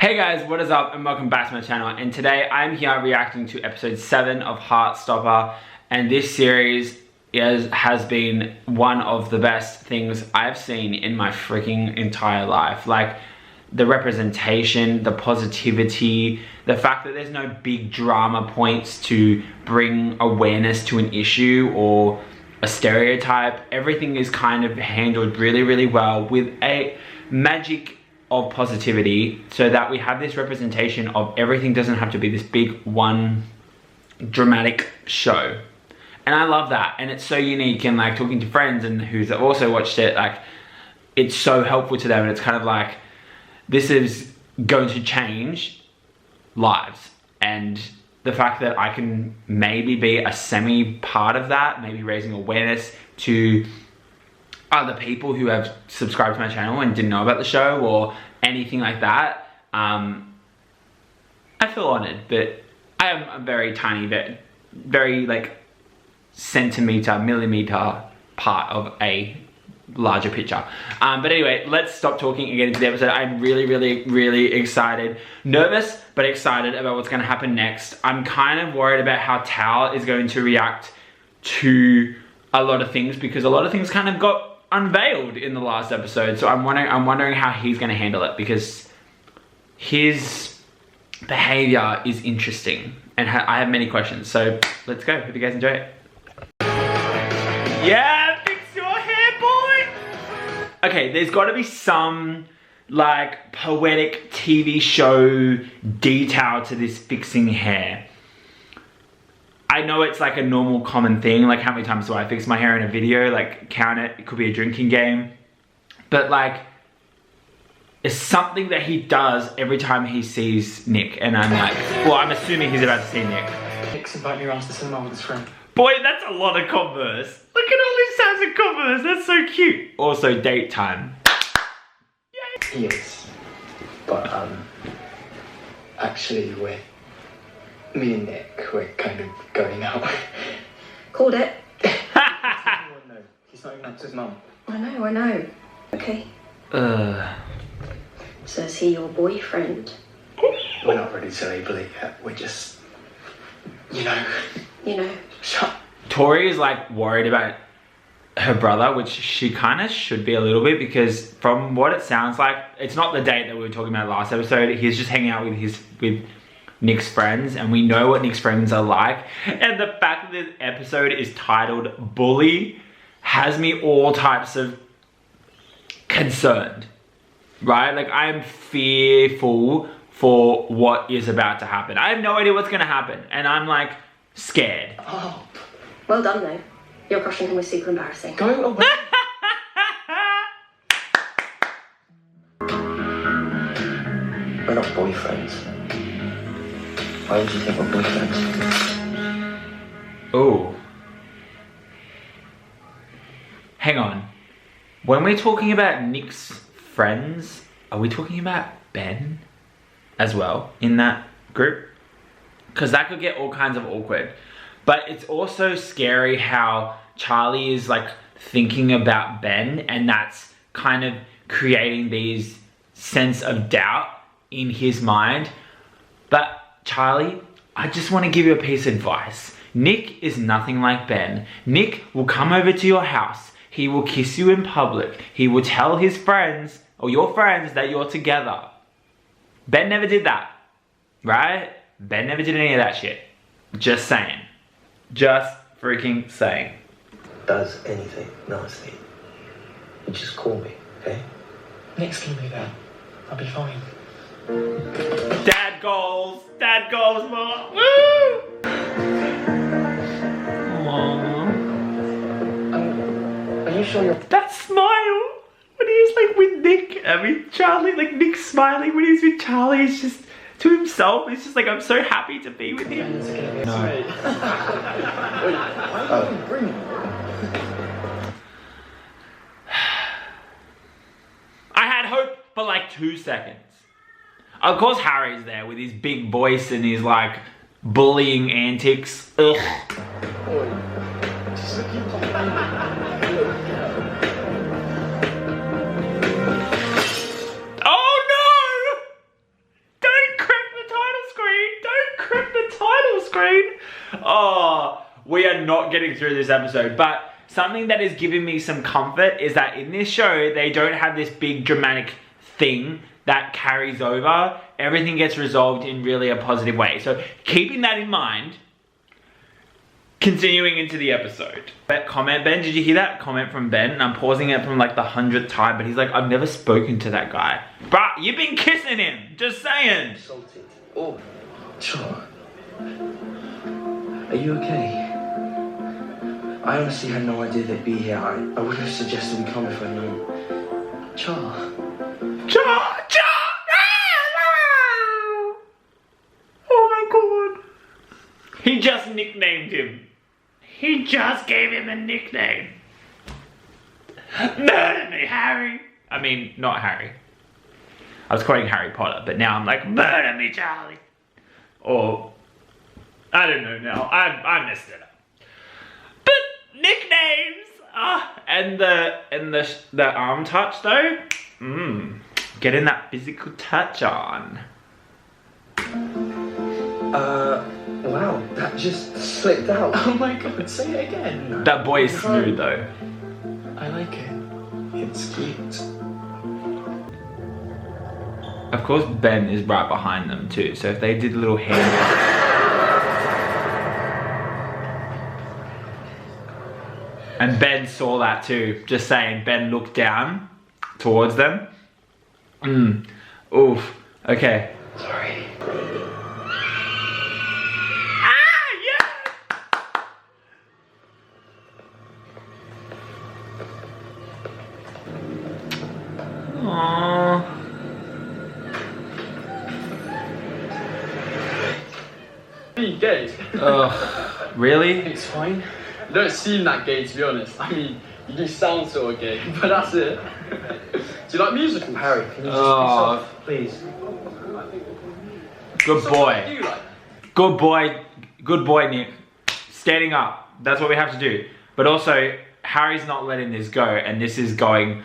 Hey guys, what is up and welcome back to my channel, and today I'm here reacting to episode 7 of Heartstopper, and this series has been one of the best things I've seen in my freaking entire life. Like, the representation, the positivity, the fact that there's no big drama points to bring awareness to an issue or a stereotype. Everything is kind of handled really, really well with a magic of positivity, so that we have this representation of everything doesn't have to be this big one dramatic show. And I love that, and it's so unique. And like, talking to friends and who's also watched it, like, it's so helpful to them, and it's kind of like, this is going to change lives. And the fact that I can maybe be a semi part of that, maybe raising awareness to other people who have subscribed to my channel and didn't know about the show or anything like that, I feel honored. But I am a very tiny, very like millimeter part of a larger picture. But anyway, let's stop talking and get into the episode. I'm really excited, nervous but excited about what's going to happen next. I'm kind of worried about how Tal is going to react to a lot of things, because a lot of things kind of got unveiled in the last episode. So I'm wondering how he's going to handle it, because his behavior is interesting and I have many questions. So let's go. Hope you guys enjoy it. Yeah, fix your hair, boy. Okay, there's got to be some like poetic TV show detail to this fixing hair. I know it's like a normal common thing, like how many times do I fix my hair in a video, like count it, it could be a drinking game. But like, it's something that he does every time he sees Nick, and I'm like, well, I'm assuming he's about to see Nick. Nick's inviting me around to the cinema with his friend. Boy, that's a lot of Converse. Look at all these sounds of Converse, that's so cute. Also, date time. Yay. He is, but actually me and Nick, we're kind of going out. Called it. No, he's not even up to his mum. I know. Okay. So is he your boyfriend? We're not ready to label it yet. We're just, you know. Shut. Tori is like worried about her brother, which she kind of should be a little bit, because from what it sounds like, it's not the date that we were talking about last episode. He's just hanging out with Nick's friends, and we know what Nick's friends are like. And the fact that this episode is titled Bully has me all types of concerned, right? Like, I'm fearful for what is about to happen. I have no idea what's gonna happen, and I'm like scared. Oh. Well done though. Your crushing him was super embarrassing. Go away. We're not boyfriends. Why would you think we're boyfriends? Oh. Hang on. When we're talking about Nick's friends, are we talking about Ben as well in that group? Because that could get all kinds of awkward. But it's also scary how Charlie is like thinking about Ben, and that's kind of creating these sense of doubt in his mind. But Charlie, I just want to give you a piece of advice. Nick is nothing like Ben. Nick will come over to your house. He will kiss you in public. He will tell his friends, or your friends, that you're together. Ben never did that, right? Ben never did any of that shit. Just saying. Just freaking saying. Does anything nasty, you just call me, okay? Nick's gonna be there. I'll be fine. Dad goals, mom. Woo! Aww. Are you sure you're... That smile when he's like with Nick, Charlie, like Nick's smiling when he's with Charlie, it's just to himself, it's just like, I'm so happy to be with him. No. I had hope for like 2 seconds. Of course Harry's there with his big voice and his like bullying antics. Ugh. Oh no! we are not getting through this episode. But something that is giving me some comfort is that in this show, they don't have this big dramatic thing that carries over. Everything gets resolved in really a positive way. So keeping that in mind, continuing into the episode. That comment, Ben, did you hear that comment from Ben? And I'm pausing it from like the 100th time, but he's like, I've never spoken to that guy. But you've been kissing him, just saying. Salted. Oh, sure. Are you okay? I honestly had no idea they'd be here. I wouldn't have suggested we come if I'd known. Char. Char! Oh my god. He just nicknamed him. He just gave him a nickname. Murder me, Harry. I mean, not Harry. I was quoting Harry Potter, but now I'm like, murder me, Charlie. Or, I don't know now. I messed it up. But nicknames. And the arm touch though. Getting that physical touch on. Wow, that just slipped out. Oh my god, say it again. That boy is smooth though. I like it. It's cute. Of course, Ben is right behind them too. So if they did a little hand. And Ben saw that too. Just saying, Ben looked down towards them. Oof. Okay. Sorry. Aww. Be gay. Ugh. Really? It's fine. You don't seem that gay, to be honest. I mean, you do sound sort of gay, but that's it. Do you like musicals? Harry, can you just piss off, please? Good So boy. what do you like? Good boy. Good boy, Nick. Standing up. That's what we have to do. But also, Harry's not letting this go, and this is going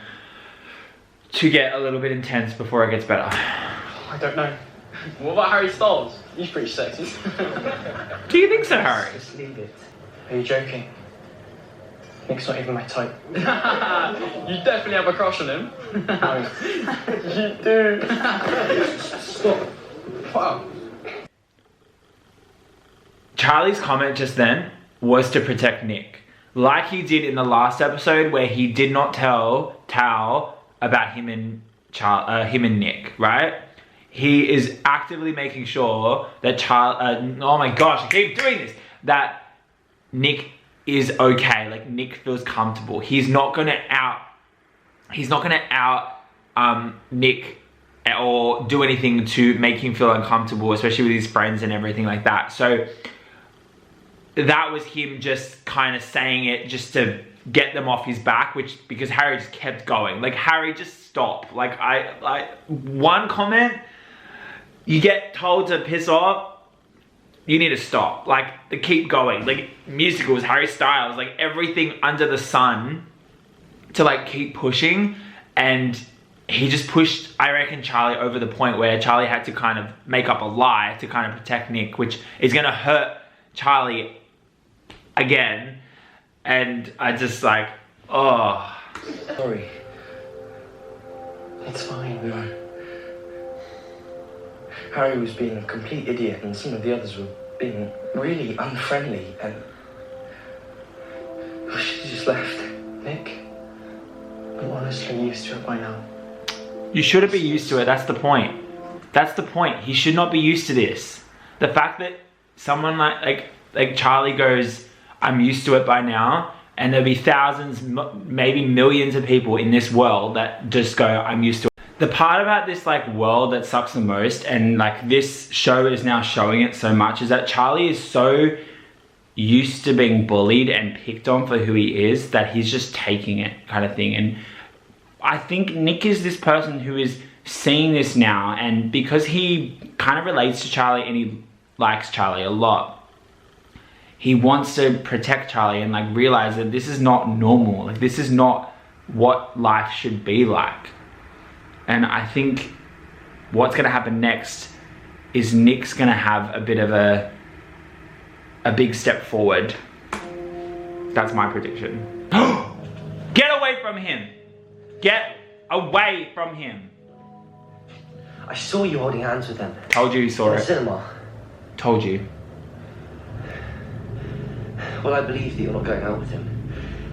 to get a little bit intense before it gets better. I don't know. What about Harry Styles? He's pretty sexy. Do you think so, Harry? Just leave it. Are you joking? Nick's not even my type. You definitely have a crush on him. No. You do. Stop. Wow. Charlie's comment just then was to protect Nick. Like he did in the last episode where he did not tell Tao about him and Nick, right? He is actively making sure that oh my gosh, I keep doing this, that Nick is okay, like Nick feels comfortable. He's not gonna out Nick or do anything to make him feel uncomfortable, especially with his friends and everything like that. So that was him just kind of saying it just to get them off his back, because Harry just kept going. Like, Harry, just stop. Like, one comment, you get told to piss off, you need to stop. Like, they keep going. Like, musicals, Harry Styles, like everything under the sun to like keep pushing. And he just pushed, I reckon, Charlie over the point where Charlie had to kind of make up a lie to kind of protect Nick, which is gonna hurt Charlie again. And I just like, oh. Sorry. It's fine. No. Harry was being a complete idiot and some of the others were being really unfriendly and I should have just left. Nick, I'm honestly used to it by now. You shouldn't be used to it, that's the point. That's the point. He should not be used to this. The fact that someone like Charlie goes, I'm used to it by now, and there'll be thousands, maybe millions of people in this world that just go, I'm used to it. The part about this like world that sucks the most, and like this show is now showing it so much, is that Charlie is so used to being bullied and picked on for who he is that he's just taking it, kind of thing. And I think Nick is this person who is seeing this now, and because he kind of relates to Charlie and he likes Charlie a lot, he wants to protect Charlie and like realize that this is not normal. Like, this is not what life should be like. And I think what's gonna happen next is Nick's gonna have a bit of a big step forward That's my prediction. Get away from him. Get away from him. I saw you holding hands with them. Told you you saw In the it. cinema. Told you. Well, I believe that you're not going out with him.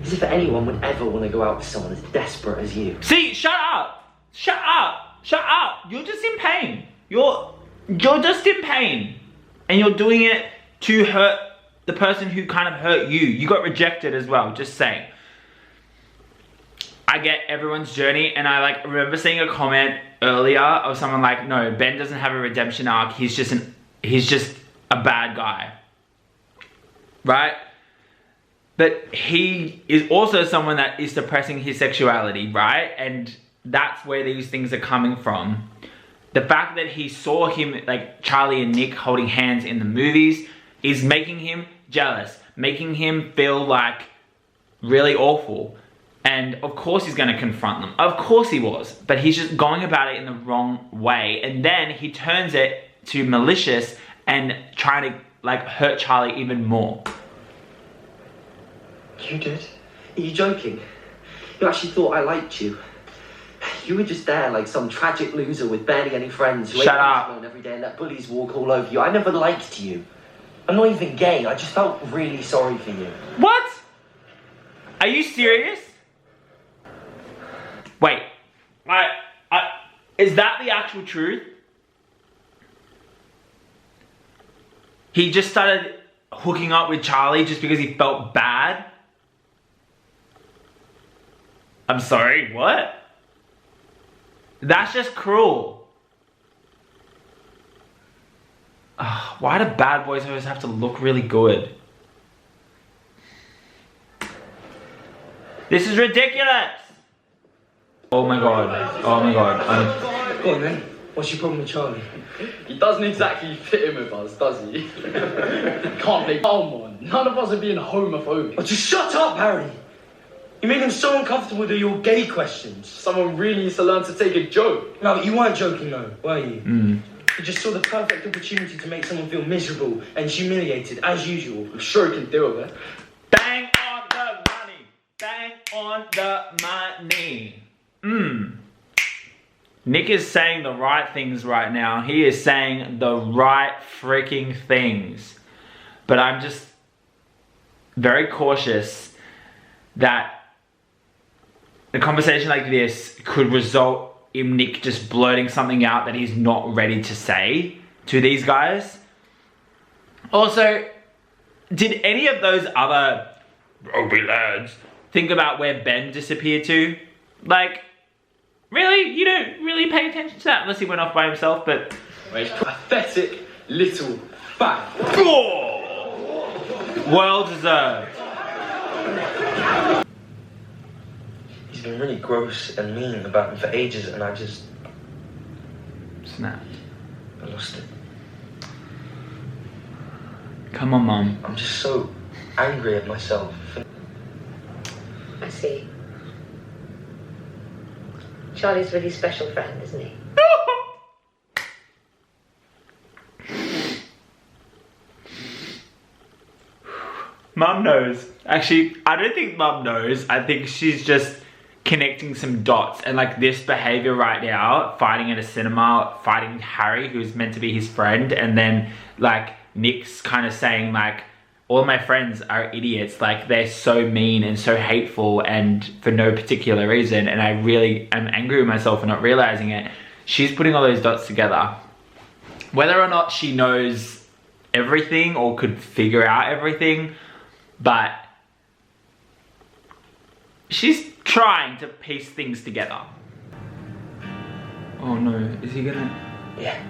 As if anyone would ever want to go out with someone as desperate as you. See, shut up. Shut up. Shut up. You're just in pain. You're just in pain. And you're doing it to hurt the person who kind of hurt you. You got rejected as well, just saying. I get everyone's journey, and I like remember seeing a comment earlier of someone like, no, Ben doesn't have a redemption arc. He's just a bad guy. Right? But he is also someone that is suppressing his sexuality, right? And that's where these things are coming from. The fact that he saw him, like Charlie and Nick holding hands in the movies, is making him jealous, making him feel like really awful. And of course he's going to confront them. Of course he was. But he's just going about it in the wrong way. And then he turns it to malicious and trying to like hurt Charlie even more. You did? Are you joking? You actually thought I liked you? You were just there like some tragic loser with barely any friends who Shut ate up. alone every day and let bullies walk all over you. I never liked you. I'm not even gay. I just felt really sorry for you. What? Are you serious? Wait. Is that the actual truth? He just started hooking up with Charlie just because he felt bad? I'm sorry, what? That's just cruel. Ugh, why do bad boys always have to look really good? This is ridiculous! Oh my god, oh my god. Go on then. What's your problem with Charlie? He doesn't exactly fit in with us, does he? Can't play calm on. None of us are being homophobic. Oh, just shut up, Harry! You made him so uncomfortable with your gay questions. Someone really needs to learn to take a joke. No, you weren't joking though, were you? Mm. You just saw the perfect opportunity to make someone feel miserable and humiliated, as usual. I'm sure he can deal with it. Bang on the money! Bang on the money! Nick is saying the right things right now. He is saying the right freaking things. But I'm just very cautious that a conversation like this could result in Nick just blurting something out that he's not ready to say to these guys. Also, did any of those other rugby lads think about where Ben disappeared to? Like, really? You don't really pay attention to that unless he went off by himself, but... Pathetic little fag. Oh! Well deserved. He's been really gross and mean about him for ages, and I just... Snapped. I lost it. Come on, Mum. I'm just so angry at myself. I see. Charlie's a really special friend, isn't he? Mum knows. Actually, I don't think Mum knows. I think she's just connecting some dots, and like this behavior right now, fighting at a cinema, fighting Harry, who's meant to be his friend, and then like Nick's kind of saying like, all my friends are idiots, like they're so mean and so hateful and for no particular reason, and I really am angry with myself for not realizing it. She's putting all those dots together. Whether or not she knows everything or could figure out everything, but she's trying to piece things together. Oh no, is he gonna... Yeah.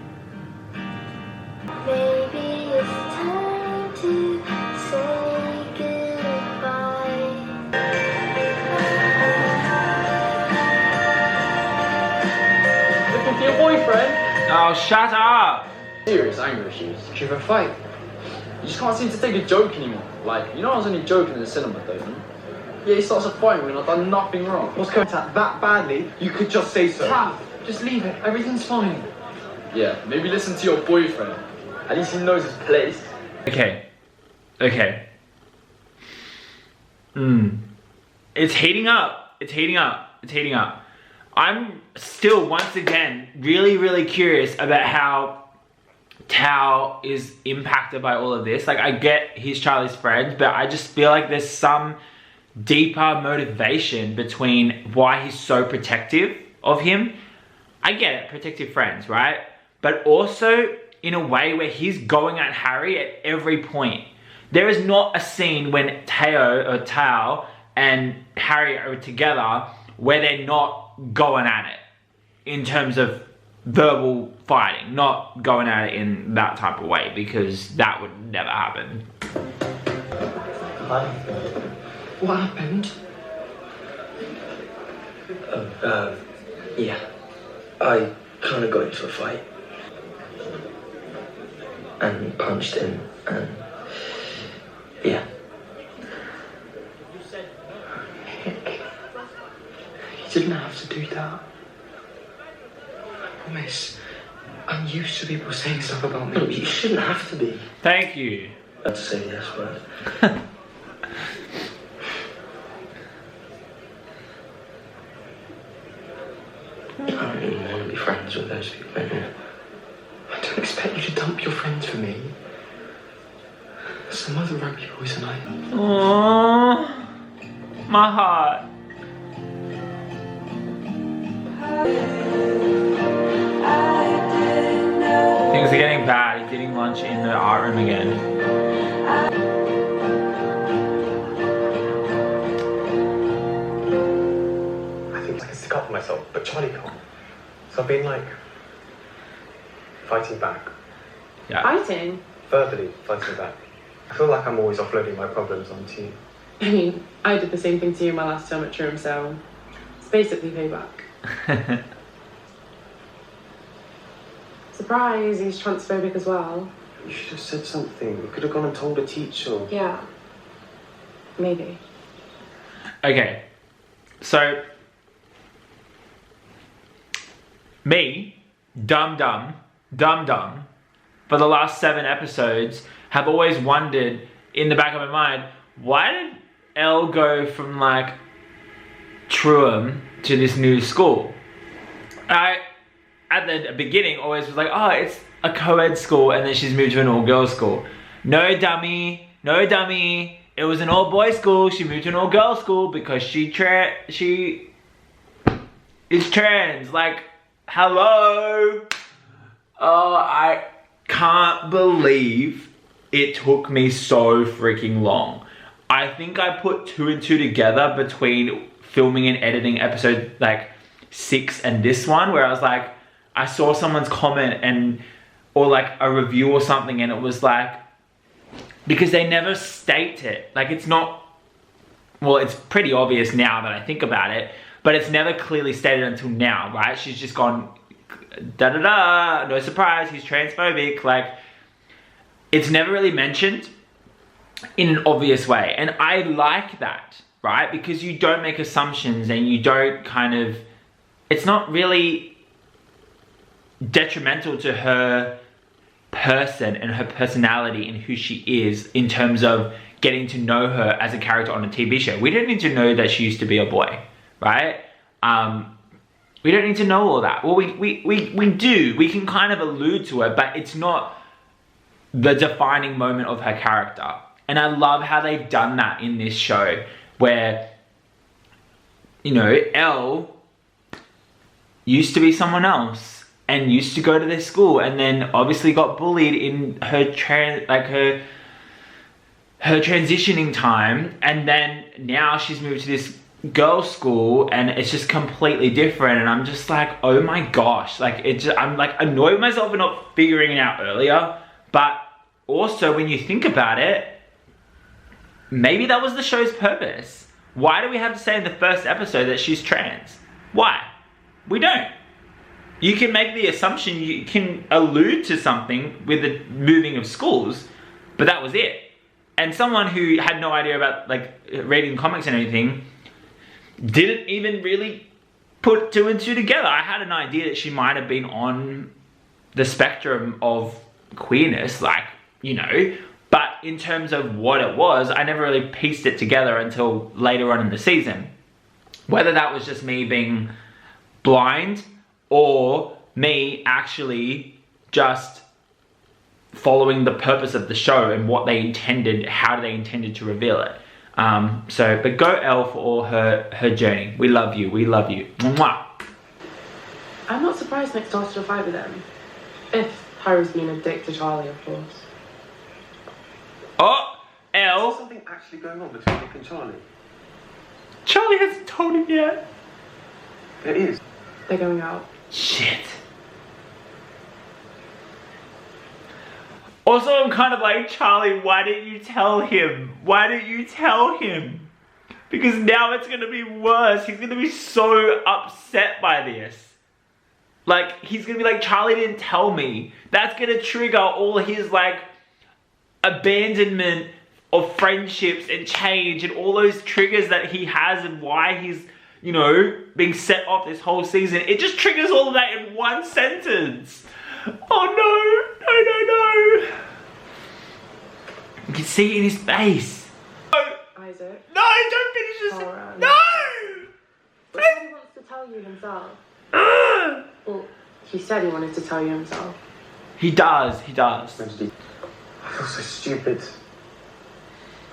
Maybe it's time to say goodbye. Looking for your boyfriend? Oh, shut up! Serious anger issues. Should we have a fight? You just can't seem to take a joke anymore. Like, you know I was only joking in the cinema, don't you? Yeah, he starts a fight when I've done nothing wrong. What's going on that badly? You could just say so. Taff, just leave it. Everything's fine. Yeah, maybe listen to your boyfriend. At least he knows his place. Okay. Okay. It's heating up. It's heating up. It's heating up. I'm still, once again, really, really curious about how Tao is impacted by all of this. Like, I get he's Charlie's friend, but I just feel like there's some deeper motivation between why he's so protective of him. I get it, protective friends, right? But also in a way where he's going at Harry at every point. There is not a scene when Tao and Harry are together where they're not going at it in terms of verbal fighting, not going at it in that type of way, because that would never happen. Hi. What happened? Yeah. I kind of got into a fight. And punched him, and... yeah. You didn't have to do that. I promise. I'm used to people saying stuff about me. No, you shouldn't have to be. Thank you. I'd say the S word. I don't even want to be friends with those people anymore. I don't expect you to dump your friends for me. Some other rugby boys and I. Aww, my heart. Things are getting bad. He's eating lunch in the art room again. I think I can stick up for myself, but Charlie can't. So I've been like fighting back. Yeah. Fighting? Verbally fighting back. I feel like I'm always offloading my problems onto you. I mean, I did the same thing to you my last term at Trim, so it's basically payback. Surprise, he's transphobic as well. You should have said something. You could have gone and told a teacher. Yeah. Maybe. Okay, so me, dumb, for the last 7 episodes, have always wondered in the back of my mind, why did Elle go from like Truham to this new school? I, at the beginning, always was like, oh, it's a co-ed school, and then she's moved to an all-girls school. No dummy, no dummy. It was an all-boys school. She moved to an all-girls school because she is trans. Like, hello. Oh, I can't believe it took me so freaking long. I think I put 2 and 2 together between filming and editing episode like 6 and this one, where I was like, I saw someone's comment or like a review or something, and it was like, because they never state it. Like, it's not, well, it's pretty obvious now that I think about it, but it's never clearly stated until now, right? She's just gone, da-da-da, no surprise, he's transphobic. Like, it's never really mentioned in an obvious way. And I like that, right? Because you don't make assumptions, and you don't kind of, it's not really detrimental to her person and her personality and who she is in terms of getting to know her as a character on a TV show. We don't need to know that she used to be a boy, right? We don't need to know all that. Well, we do. We can kind of allude to it, but it's not the defining moment of her character. And I love how they've done that in this show, where, you know, Elle used to be someone else and used to go to this school, and then obviously got bullied in her her transitioning time, and then now she's moved to this girls' school, and it's just completely different. And I'm just like, oh my gosh, like, I'm like annoyed with myself for not figuring it out earlier. But also, when you think about it, maybe that was the show's purpose. Why do we have to say in the first episode that she's trans? Why? We don't. You can make the assumption, you can allude to something with the moving of schools, but that was it. And someone who had no idea about like reading comics and anything didn't even really put 2 and 2 together. I had an idea that she might have been on the spectrum of queerness, like, you know, but in terms of what it was, I never really pieced it together until later on in the season. Whether that was just me being blind or me actually just following the purpose of the show and what they intended, how they intended to reveal it. But go Elle for all her journey. We love you. We love you. Mwah. I'm not surprised Nick started a fight with him. If Harry's being a dick to Charlie, of course. Oh, Elle. Is something actually going on between Nick and Charlie? Charlie hasn't told him yet. It is. They're going out. Shit. Also, I'm kind of like, Charlie, why didn't you tell him? Why didn't you tell him? Because now it's going to be worse. He's going to be so upset by this. Like, he's going to be like, Charlie didn't tell me. That's going to trigger all his, like, abandonment of friendships and change and all those triggers that he has and why he's, you know, being set off this whole season. It just triggers all of that in one sentence. Oh no, no, no, no. You can see it in his face. No, Isaac. no, don't finish this. Alright. No! But he wants to tell you himself. Well, he said he wanted to tell you himself. He does, he does. I feel so stupid.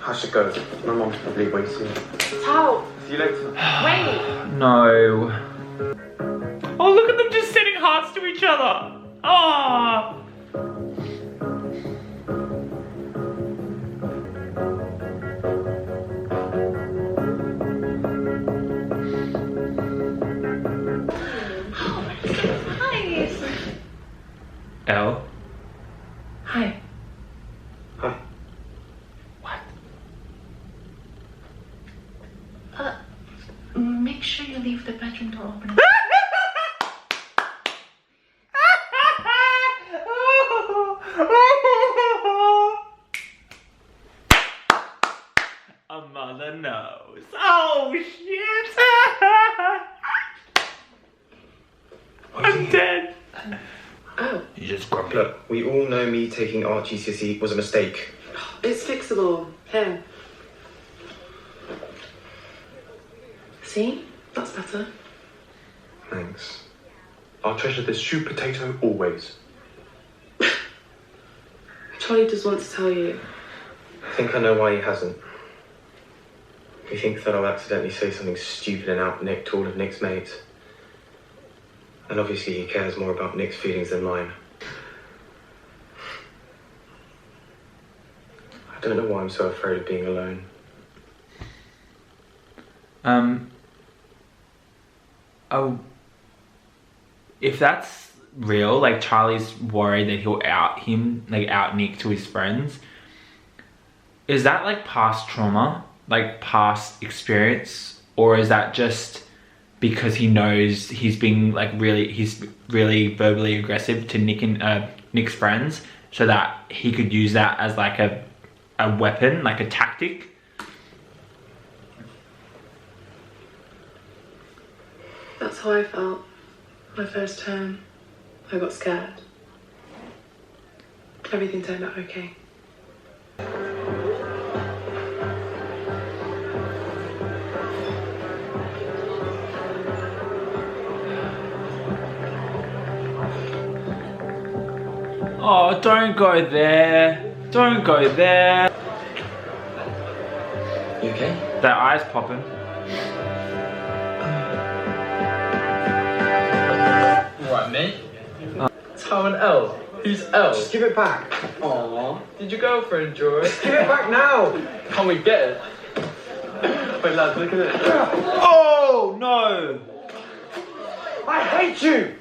I should go. My mom's probably waiting. Tell. See you later. Wait. No. Oh, look at them just sending hearts to each other. Oh. Elle? Hi. Hi. What? Make sure you leave the bedroom door open. A mother knows. Oh shit! I'm dead. Oh, You just grumpy. Look, we all know me taking art GCSE was a mistake. it's fixable. Here. See? That's better. Thanks. I'll treasure this shoe potato always. Charlie just wants to tell you. I think I know why he hasn't. He thinks that I'll accidentally say something stupid and out Nick to all of Nick's mates. And obviously he cares more about Nick's feelings than mine. I don't know why I'm so afraid of being alone. Oh, if that's real, like Charlie's worried that he'll out him, like out Nick to his friends. Is that like past trauma, like past experience, or is that just because he knows he's being like he's really verbally aggressive to Nick and Nick's friends, so that he could use that as like a weapon, like a tactic? That's how I felt. My first term, I got scared. Everything turned out okay. Oh, don't go there. Don't go there. You okay? That eye's popping. Right, mate. Tom and Elle. Who's Elle? Just give it back. Aww. Did your girlfriend draw it? Give it back now. Can we get it? Wait, lads, look at it. Oh no! I hate you.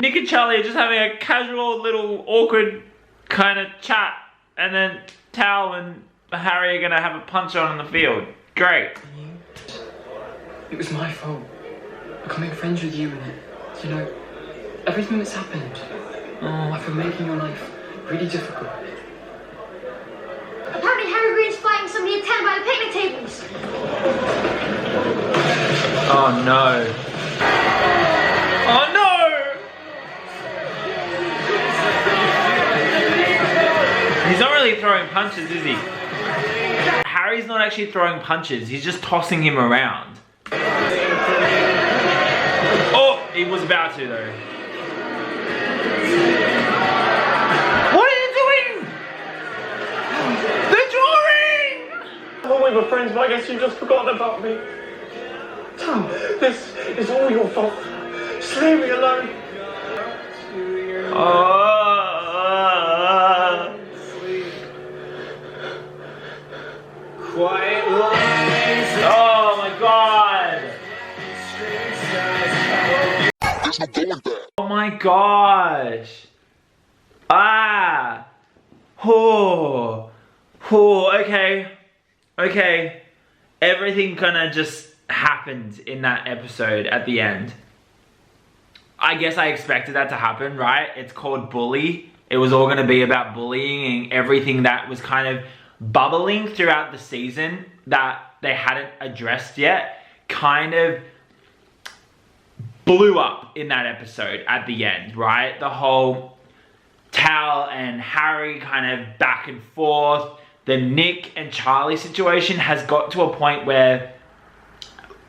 Nick and Charlie are just having a casual little awkward kind of chat, and then Tal and Harry are gonna have a punch on in the field. Great. It was my fault. I can't make friends with you and, you know, everything that's happened. I've been making your life really difficult. Apparently Harry Green's fighting somebody at 10 by the picnic tables. Oh no. Oh no! really throwing punches, is he? Harry's not actually throwing punches. He's just tossing him around. Oh, he was about to though. What are you doing? The drawing! I thought we were friends, but I guess you just forgotten about me. Tom, this is all your fault. Just leave me alone. Quiet lines. Oh my god. Oh my gosh. Ah. Oh. Oh, okay. Okay. Everything kinda just happened in that episode at the end. I guess I expected that to happen, right? It's called Bully. It was all gonna be about bullying and everything that was kind of bubbling throughout the season that they hadn't addressed yet kind of blew up in that episode at the end, right? The whole Tal and Harry kind of back and forth. The Nick and Charlie situation has got to a point where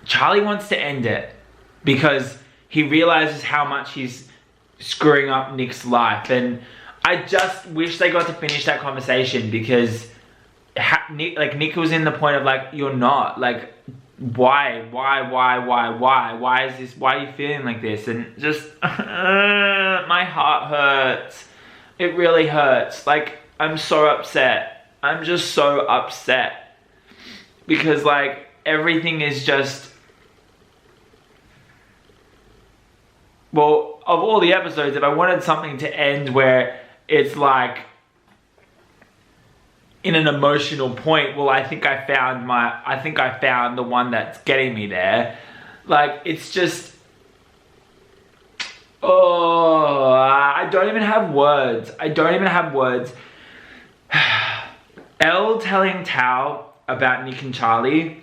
Charlie wants to end it because he realizes how much he's screwing up Nick's life. And I just wish they got to finish that conversation because Nick was in the point of like, you're not, like, why is this, why are you feeling like this? And just, my heart hurts. It really hurts. Like, I'm so upset. I'm just so upset. Because like, everything is just, well, of all the episodes, if I wanted something to end where it's like, in an emotional point, well, I think I found the one that's getting me there. Like, it's just, oh, I don't even have words. I don't even have words. Elle telling Tal about Nick and Charlie,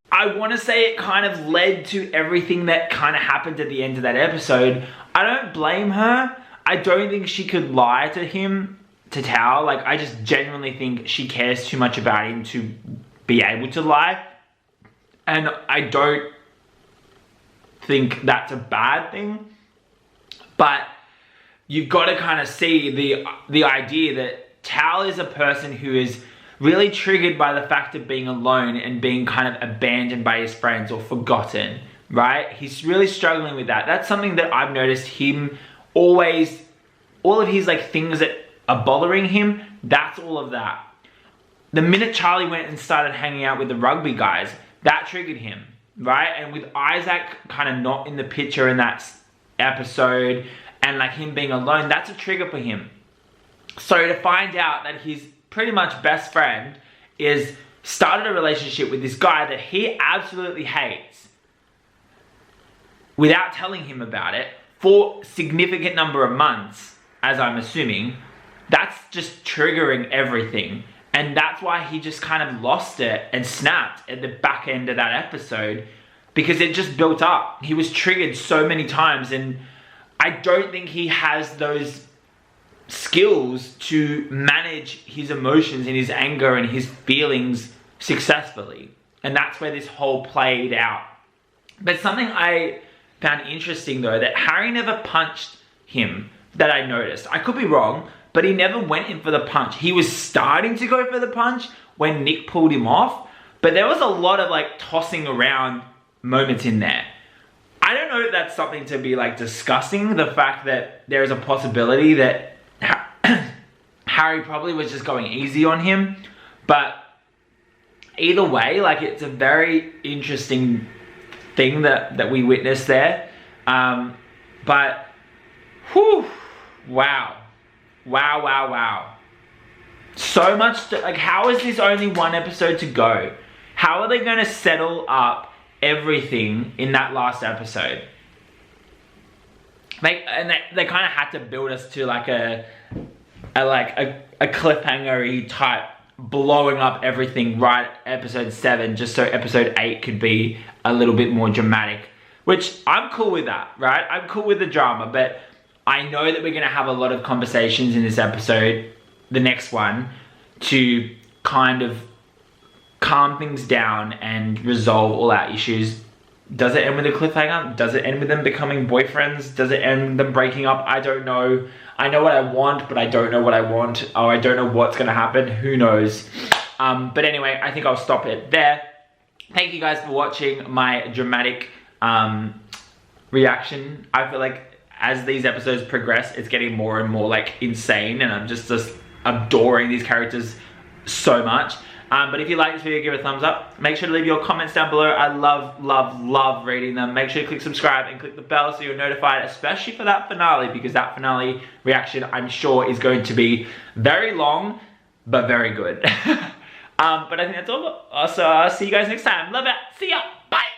I want to say it kind of led to everything that kind of happened at the end of that episode. I don't blame her. I don't think she could lie to him, to Tal. Like, I just genuinely think she cares too much about him to be able to lie. And I don't think that's a bad thing. But you've got to kind of see the idea that Tal is a person who is really triggered by the fact of being alone and being kind of abandoned by his friends or forgotten, right? He's really struggling with that. That's something that I've noticed him always, all of his like things that are bothering him, that's all of that. The minute Charlie went and started hanging out with the rugby guys, that triggered him, right? And with Isaac kind of not in the picture in that episode and like him being alone, that's a trigger for him. So to find out that his pretty much best friend is started a relationship with this guy that he absolutely hates without telling him about it for a significant number of months, as I'm assuming, that's just triggering everything. And that's why he just kind of lost it and snapped at the back end of that episode, because it just built up. He was triggered so many times, and I don't think he has those skills to manage his emotions and his anger and his feelings successfully. And that's where this whole played out. But something I found interesting though, that Harry never punched him, that I noticed. I could be wrong, but he never went in for the punch. He was starting to go for the punch when Nick pulled him off, but there was a lot of like tossing around moments in there. I don't know if that's something to be like discussing, the fact that there is a possibility that Harry probably was just going easy on him, but either way, like, it's a very interesting thing that we witnessed there. But whew, wow, so much like, how is this only one episode to go? How are they going to settle up everything in that last episode? They kind of had to build us to like a cliffhanger-y type, blowing up everything right at episode 7, just so episode 8 could be a little bit more dramatic, which I'm cool with that, right? I'm cool with the drama, but I know that we're gonna have a lot of conversations in this episode the next one to kind of calm things down and resolve all our issues. Does it end with a cliffhanger? Does it end with them becoming boyfriends? Does it end with them breaking up? I don't know. I know what I want, but I don't know what I want. Or I don't know what's gonna happen. Who knows? But anyway, I think I'll stop it there. Thank you guys for watching my dramatic reaction. I feel like as these episodes progress, it's getting more and more like insane, and I'm just adoring these characters so much. But if you like this video, give it a thumbs up. Make sure to leave your comments down below. I love reading them. Make sure to click subscribe and click the bell so you're notified, especially for that finale, because that finale reaction, I'm sure, is going to be very long, but very good. But I think that's all. So I'll see you guys next time. Love it. See ya. Bye.